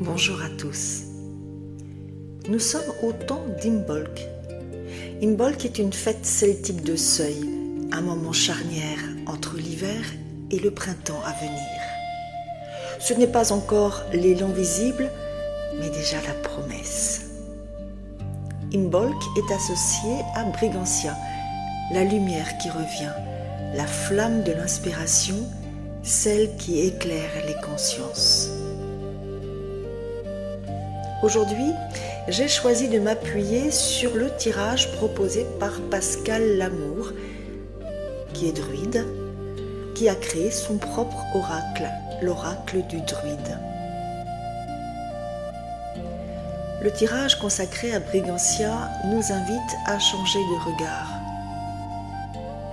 Bonjour à tous. Nous sommes au temps d'Imbolc. Imbolc est une fête celtique de seuil, un moment charnière entre l'hiver et le printemps à venir. Ce n'est pas encore l'élan visible, mais déjà la promesse. Imbolc est associé à Brigantia, la lumière qui revient, la flamme de l'inspiration, celle qui éclaire les consciences. Aujourd'hui, j'ai choisi de m'appuyer sur le tirage proposé par Pascal Lamour, qui est druide, qui a créé son propre oracle, l'oracle du druide. Le tirage consacré à Brigantia nous invite à changer de regard.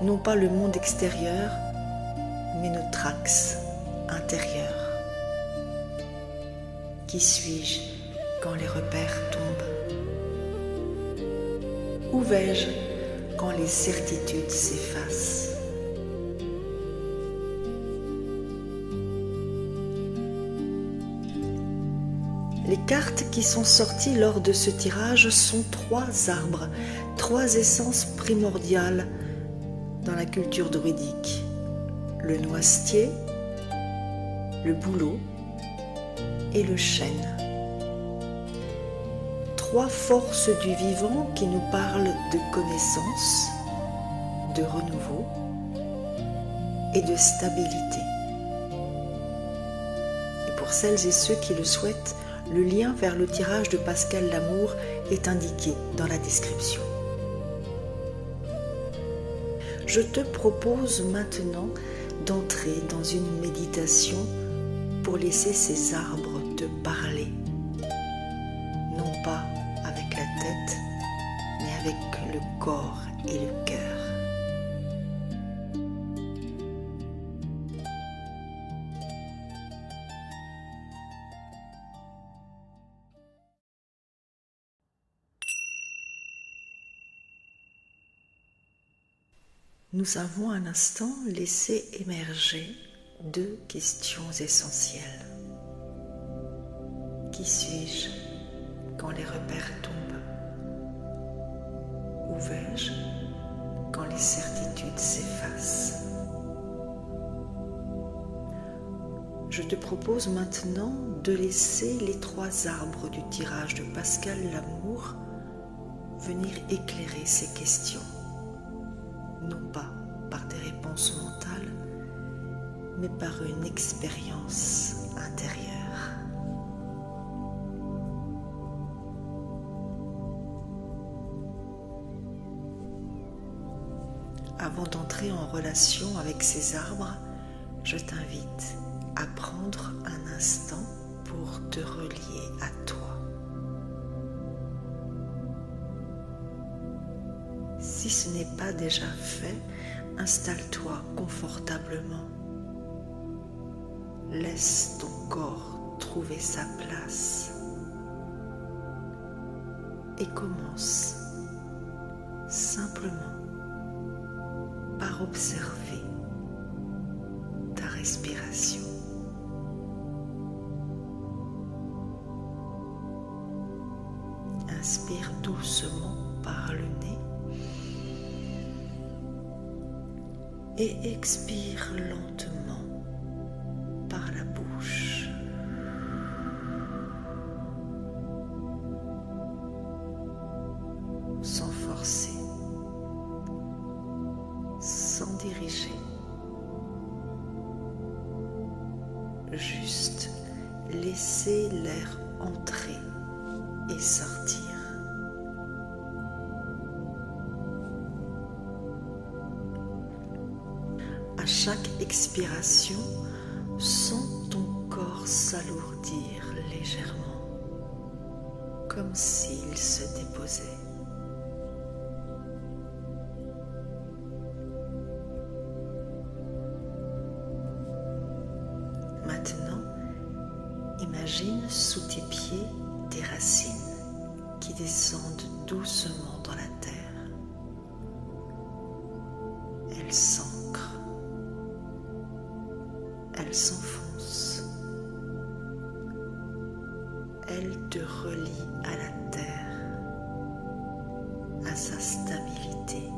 Non pas le monde extérieur, mais notre axe intérieur. Qui suis-je quand les repères tombent? Où vais-je quand les certitudes s'effacent? Les cartes qui sont sorties lors de ce tirage sont 3 arbres, 3 essences primordiales dans la culture druidique. Le noisetier, le bouleau et le chêne. 3 forces du vivant qui nous parlent de connaissance, de renouveau et de stabilité. Et pour celles et ceux qui le souhaitent, le lien vers le tirage de Pascal Lamour est indiqué dans la description. Je te propose maintenant d'entrer dans une méditation pour laisser ces arbres te parler, non pas avec la tête, mais avec le corps et le cœur. Nous avons un instant laissé émerger 2 questions essentielles. Qui suis-je quand les repères tombent? Où vais-je quand les certitudes s'effacent? Je te propose maintenant de laisser les 3 arbres du tirage de Pascal Lamour venir éclairer ces questions. Non pas par des réponses mentales, mais par une expérience intérieure. Avant d'entrer en relation avec ces arbres, je t'invite à prendre un instant pour te relier à toi. Si ce n'est pas déjà fait, installe-toi confortablement. Laisse ton corps trouver sa place et commence simplement par observer ta respiration. Inspire doucement par le nez et expire lentement par la bouche. Sans forcer, sans diriger, juste laisser l'air entrer et sortir. À chaque expiration, sens ton corps s'alourdir légèrement, comme s'il se déposait. Maintenant, imagine sous tes pieds des racines qui descendent doucement dans la terre. Elles s'ancrent, elles s'enfoncent, elle te relie à la terre, à sa stabilité,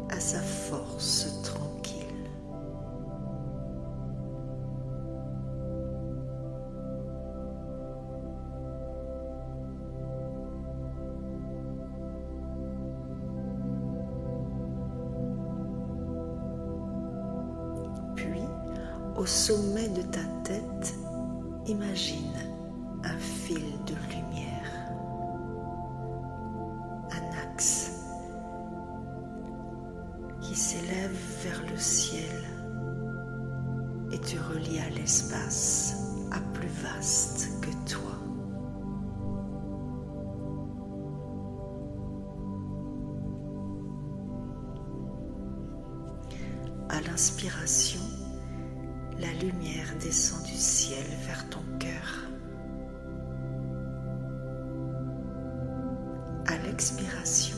à sa force tranquille. Puis, au sommet de ta tête, imagine un fil de lumière, un axe qui s'élève vers le ciel et te relie à l'espace, à plus vaste que toi. À l'inspiration, la lumière descend du ciel vers ton cœur. À l'expiration,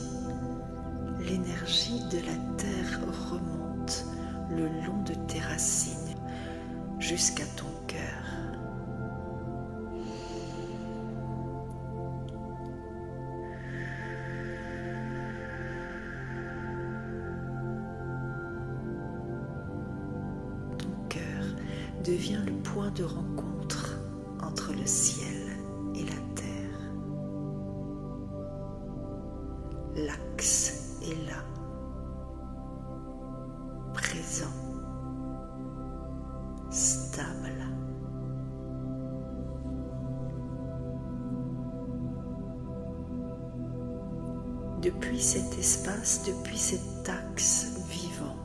l'énergie de la terre remonte le long de tes racines jusqu'à ton cœur. Devient le point de rencontre entre le ciel et la terre. L'axe est là, présent, stable. Depuis cet espace, depuis cet axe vivant,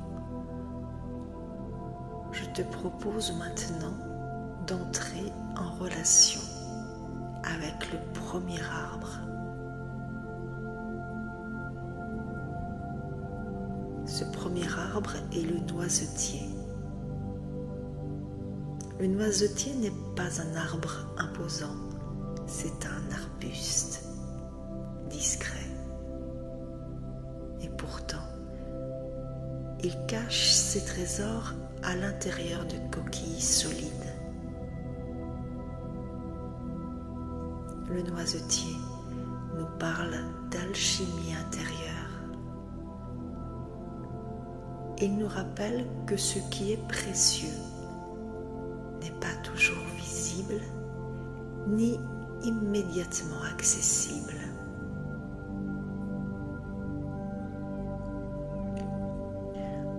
je te propose maintenant d'entrer en relation avec le premier arbre. Ce premier arbre est le noisetier. Le noisetier n'est pas un arbre imposant, c'est un arbuste discret. Et pourtant, il cache ses trésors à l'intérieur de coquilles solides. Le noisetier nous parle d'alchimie intérieure. Il nous rappelle que ce qui est précieux n'est pas toujours visible ni immédiatement accessible.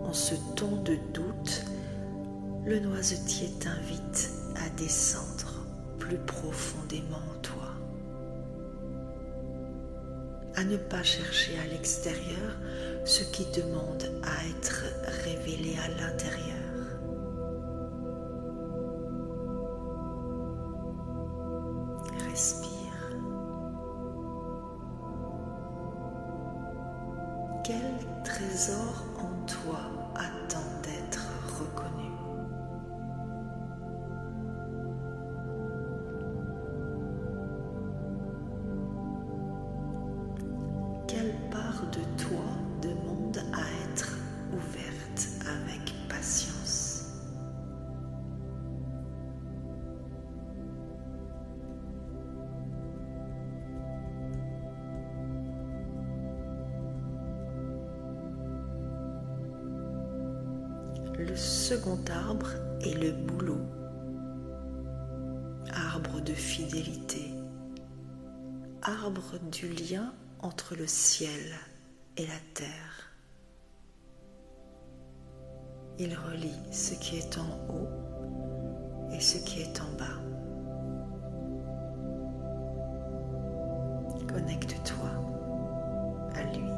En ce ton de doute, le noisetier t'invite à descendre plus profondément en toi, à ne pas chercher à l'extérieur ce qui demande à être révélé à l'intérieur. Respire. Quel trésor en toi attend d'être reconnu? Quelle part de toi demande à être ouverte avec patience? Le second arbre est le bouleau, arbre de fidélité, arbre du lien entre le ciel et la terre. Il relie ce qui est en haut et ce qui est en bas. Connecte-toi à lui.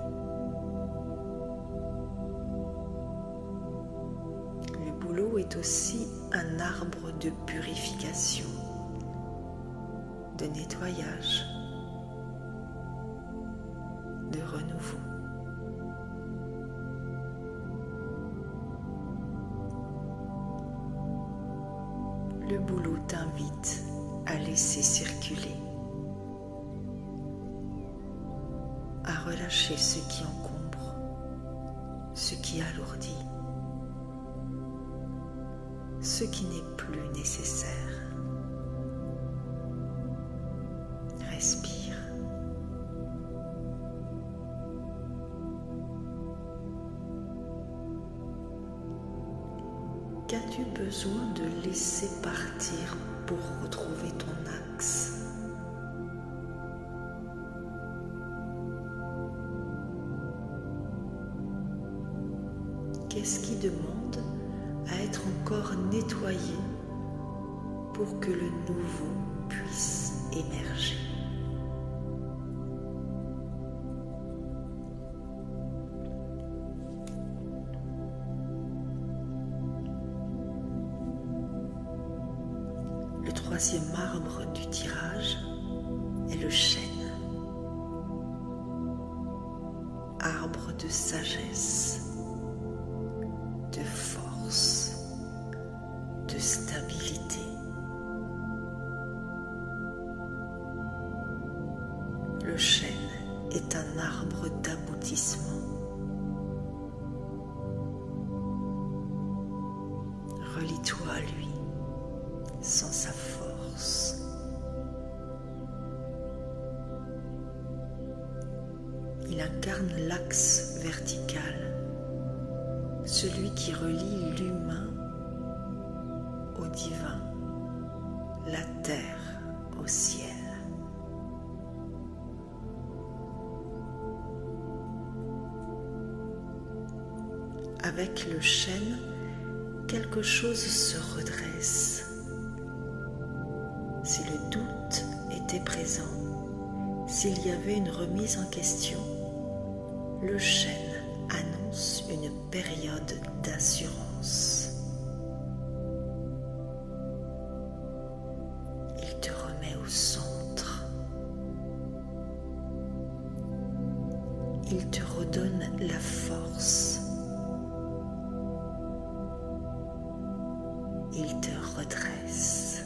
Le bouleau est aussi un arbre de purification, de nettoyage, de renouveau. Le bouleau t'invite à laisser circuler, à relâcher ce qui encombre, ce qui alourdit, ce qui n'est plus nécessaire. Qu'as-tu besoin de laisser partir pour retrouver ton axe? Qu'est-ce qui demande à être encore nettoyé pour que le nouveau puisse émerger? Le troisième arbre du tirage est le chêne, arbre de sagesse, de force, de stabilité. Le chêne est un arbre d'aboutissement. Relie-toi à lui sans sa force. Il incarne l'axe vertical, celui qui relie l'humain au divin, la terre au ciel. Avec le chêne, quelque chose se redresse. Si le doute était présent, s'il y avait une remise en question, le chêne annonce une période d'assurance. Il te remet au centre. Il te redonne la force. Il te redresse.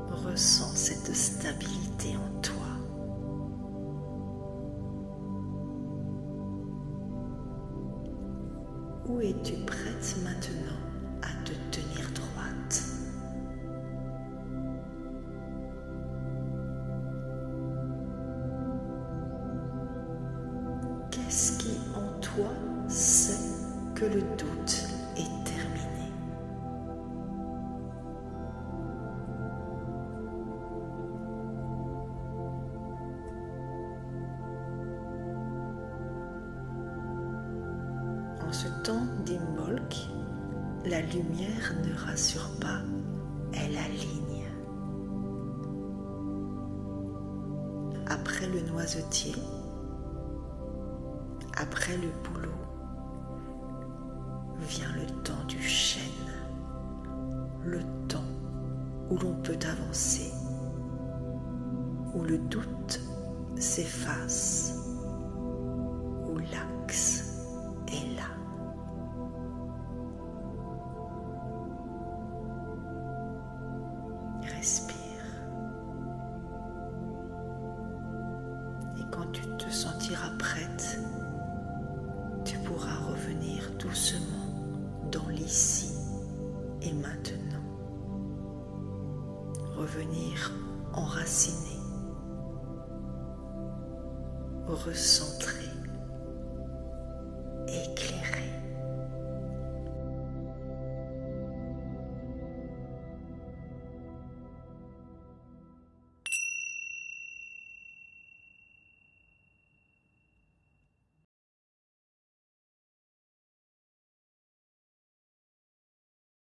Ressens cette stabilité en toi. Où es-tu prête maintenant à te tenir droite? Qu'est-ce qui en toi sait que le doute est terminé? En ce temps d'Imbolc, la lumière ne rassure pas, elle aligne. Après le noisetier, après le bouleau, vient le temps du chêne, le temps où l'on peut avancer, où le doute s'efface, où l'axe est là. Respire. Et quand tu te sentiras prête, tu pourras revenir doucement dans l'ici et maintenant. Revenir enraciné, recentré.